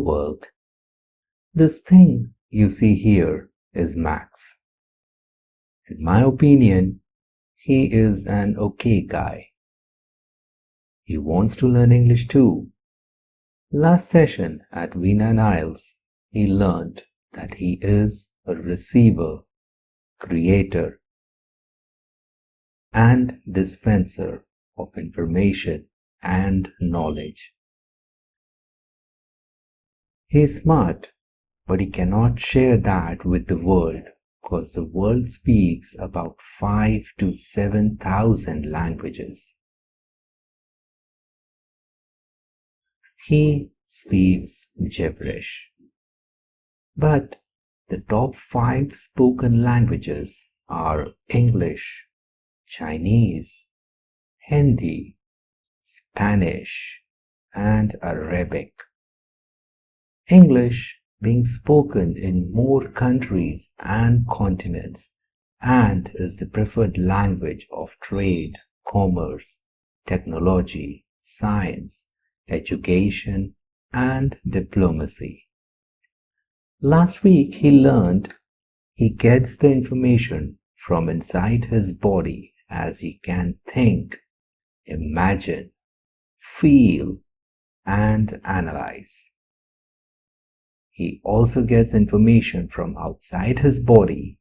world. This thing you see here is Max. In my opinion, he is an okay guy. He wants to learn English too. Last session at Vina and IELTS, he learned that he is a receiver, creator, and dispenser of information and knowledge. He is smart, but he cannot share that with the world because the world speaks about 5,000 to 7,000 languages. He speaks gibberish. But the top 5 spoken languages are English, Chinese, Hindi, Spanish, and Arabic. English being spoken in more countries and continents and is the preferred language of trade, commerce, technology, science, education, and diplomacy. Last week he learned he gets the information from inside his body as he can think, imagine, feel, and analyze. He also gets information from outside his body.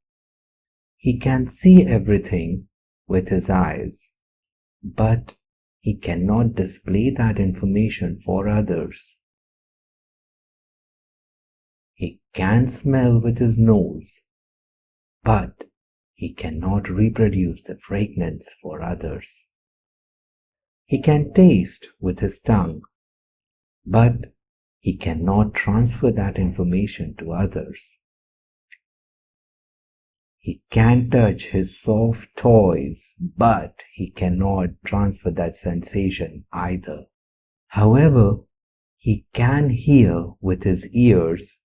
He can see everything with his eyes, but he cannot display that information for others. He can smell with his nose, but he cannot reproduce the fragrance for others. He can taste with his tongue, but he cannot transfer that information to others. He can touch his soft toys, but he cannot transfer that sensation either. However, he can hear with his ears,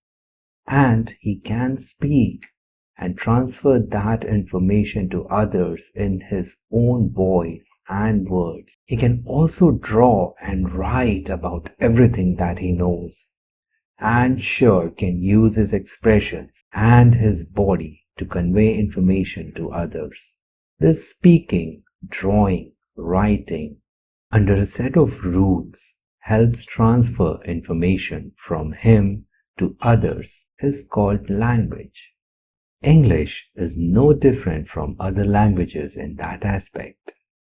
and he can speak and transfer that information to others in his own voice and words. He can also draw and write about everything that he knows, and sure can use his expressions and his body to convey information to others. This speaking, drawing, writing under a set of rules helps transfer information from him to others is called language. English is no different from other languages in that aspect.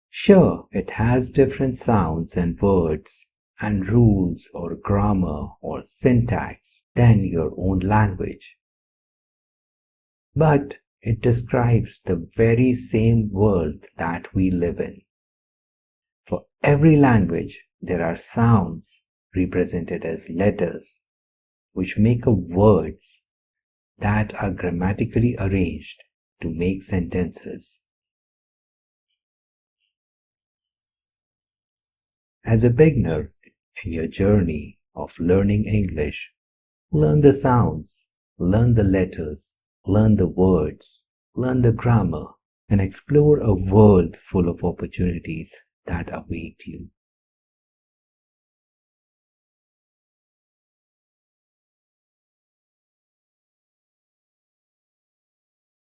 Sure, it has different sounds and words and rules or grammar or syntax than your own language. But it describes the very same world that we live in. For every language, there are sounds represented as letters, which make up words that are grammatically arranged to make sentences. As a beginner in your journey of learning English, learn the sounds, learn the letters, learn the words, learn the grammar, and explore a world full of opportunities that await you.